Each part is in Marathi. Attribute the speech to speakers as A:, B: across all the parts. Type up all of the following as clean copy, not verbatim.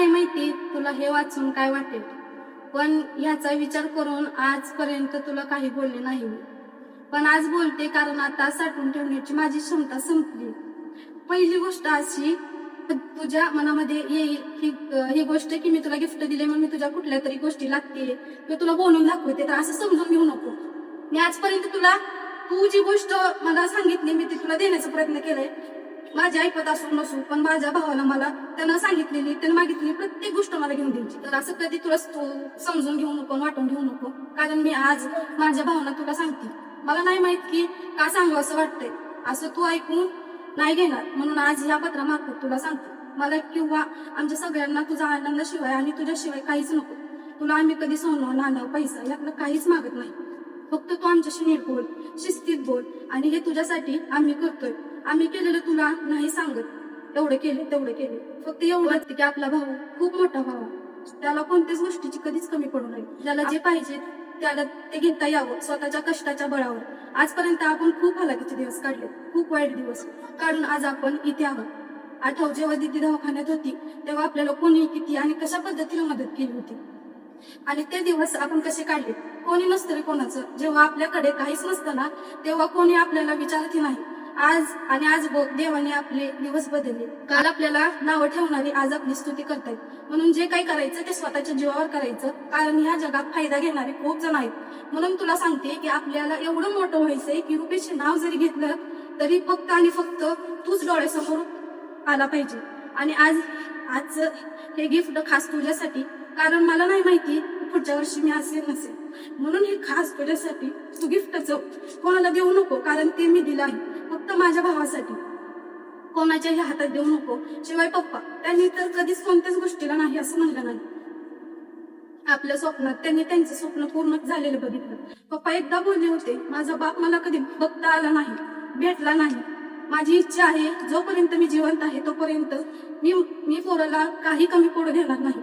A: नाही माहिती तुला हे वाचून काय वाटेल, पण ह्याचा विचार करून आजपर्यंत तुला काही बोलले नाही मी. पण आज बोलते कारण आता साठवून ठेवण्याची माझी क्षमता संपली. पहिली गोष्ट अशी, तुझ्या मनामध्ये येईल ही गोष्ट की मी तुला गिफ्ट दिले म्हणून मी तुझ्या कुठल्या तरी गोष्टी लागते, मी तुला बोलून दाखवते, तर असं समजून घेऊ नको. मी आजपर्यंत तुला तू जी गोष्ट मला सांगितली मी ती तुला देण्याचा प्रयत्न केलाय. माझी ऐपत असू नसू, पण माझ्या भावाला मला त्यानं सांगितलेली, त्यानं मागितलेली प्रत्येक गोष्ट मला घेऊन द्यायची. तर असं कधी तुला तू समजून घेऊ नको, वाटून घेऊ नको, कारण मी आज माझ्या भावना तुला सांगते. मला नाही माहित की का सांगू असं वाटतंय, असं तू ऐकून नाही घेणार, म्हणून आज ह्या पत्रामार्फत तुला सांगते. मला किंवा आमच्या सगळ्यांना तुझा आनंदाशिवाय आणि तुझ्याशिवाय काहीच नको. तुला आम्ही कधी सोनं नाणं पैसा यातलं काहीच मागत नाही. फक्त तू आमच्याशी नीट बोल, शिस्तीत बोल, आणि हे तुझ्यासाठी आम्ही करतोय. आम्ही केलेलं तुला नाही सांगत, एवढं केले तेवढं केले. फक्त एवढं की आपला भाऊ खूप मोठा भाऊ, त्याला कोणत्याच गोष्टीची कधीच कमी पडू नये. ज्याला जे पाहिजे त्याला ते घेता यावं स्वतःच्या कष्टाच्या बळावर. आजपर्यंत आपण खूप हलाखीचे दिवस काढले, खूप वाईट दिवस काढून आज आपण इथे आहोत. आठव, जेव्हा दीदी दवाखान्यात होती तेव्हा आपल्याला कोणी किती आणि कशा पद्धतीने मदत केली होती, आणि ते दिवस आपण कसे काढले. कोणी नसतं रे कोणाचं. जेव्हा आपल्याकडे काहीच नसतं ना, तेव्हा कोणी आपल्याला विचारत नाही. आज बघ, देवाने आपले दिवस बदलले. काल आपल्याला नावं ठेवणारी आज आपली स्तुती करतायत. म्हणून जे काही करायचं ते स्वतःच्या जीवावर करायचं, कारण ह्या जगात फायदा घेणारे खूप जण आहेत. म्हणून तुला सांगते की आपल्याला एवढं मोठं व्हायचंय की रुपेशचे नाव जरी घेतलं तरी फक्त आणि फक्त तूच डोळ्यासमोर आला पाहिजे. आणि आज हे गिफ्ट खास तुझ्यासाठी, कारण मला नाही माहिती पुढच्या वर्षी मी असेल नसेल, म्हणून हे खास तुझ्यासाठी. तू गिफ्टचं कोणाला देऊ नको, कारण ते मी दिलं आहे फक्त माझ्या भावासाठी. कोणाच्याही हातात देऊ नको. शिवाय पप्पा त्यांनी तर कधीच कोणत्याच गोष्टीला नाही असं म्हणलं नाही. आपल्या स्वप्नात त्यांनी त्यांचं स्वप्न पूर्ण झालेलं बघितलं. पप्पा एकदा बोलले होते, माझा बाप मला कधी बघता आला नाही, भेटला नाही. माझी इच्छा आहे जोपर्यंत मी जिवंत आहे तोपर्यंत मी पोराला काही कमी पडू देणार नाही.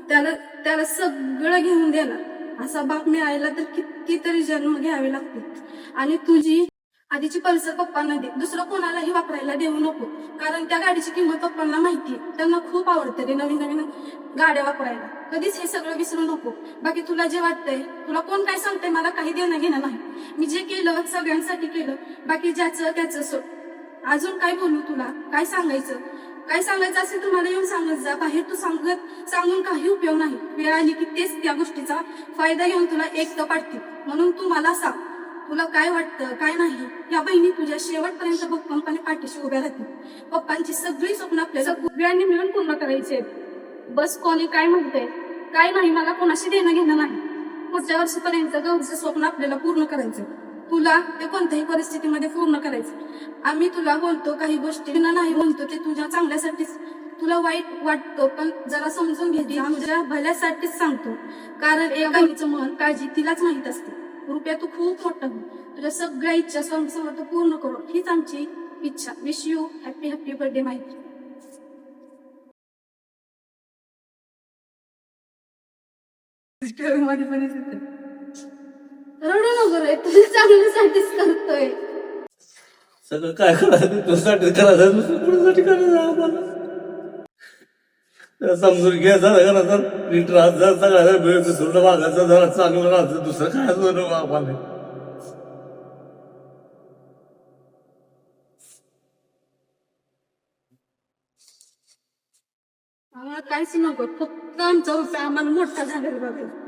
A: त्याला सगळं घेऊन देणार. असा बाप मिळायला तर कितीतरी जन्म घ्यावे लागतील. आणि तुझी आधीची पल्सर पप्पांना दे, दुसरं कोणालाही वापरायला देऊ नको, कारण त्या गाडीची किंमत पप्पांना माहितीये. त्यांना खूप आवडते रे नवीन नवीन गाड्या वापरायला. कधीच हे सगळं विसरू नको. बाकी तुला जे वाटतंय, तुला कोण काय सांगतंय मला काही देणं घेणं नाही. मी जे केलं सगळ्यांसाठी केलं, बाकी ज्याचं त्याचं सोड. अजून काय बोलू तुला, काय सांगायचं असेल तर मला येऊन सांगत जा. बाहेर तू सांगून काही उपयोग नाही. वेळ आली की तेच त्या गोष्टीचा फायदा घेऊन तुला एकटं पाडतील. म्हणून तू मला सांग, तुला काय वाटतं काय नाही. या बहिणी तुझ्या शेवटपर्यंत भक्कमपणे पाठीशी उभ्या राहतील. पप्पांची सगळी स्वप्न आपल्याला सगळ्यांनी मिळून पूर्ण करायचे. बस कोणी काय म्हणतंय काय नाही, मला कोणाशी देणं घेणं नाही. पुढच्या वर्षीपर्यंत गौरीचं स्वप्न आपल्याला पूर्ण करायचं. तुला ते कोणत्याही परिस्थितीमध्ये पूर्ण करायचं. आम्ही तुला बोलतो काही गोष्टी नाही म्हणतो ते तुझ्या चांगल्यासाठीच. तुला वाईट वाटतं पण जरा समजून घे, आमच्या भल्यासाठीच सांगतो. कारण एका बहिणीचं मन काळजी तिलाच माहित असते. रुपया तू खूप मोठा हो, तुझ्या सगळ्या इच्छा समोर पूर्ण करू हीच आमची इच्छा. विश यू हॅपी बर्थडे माहिती. रडू नको रे, तुझ्या चांगल्यासाठीच करतोय.
B: सगळं काय करायचं तुझ्यासाठी करायचं, दुसरं कुणासाठी करायचं आम्हाला. समजून घ्या जरा करायचं, नीट राहत जा, सगळ्याला वेळ दुसरं मागायचं, जरा चांगलं राहायचं, दुसरं काय नको आम्हाला.
A: आम्हाला काहीच नको, फक्त आमचा रुपया आम्हाला मोठा झालेला बघायला.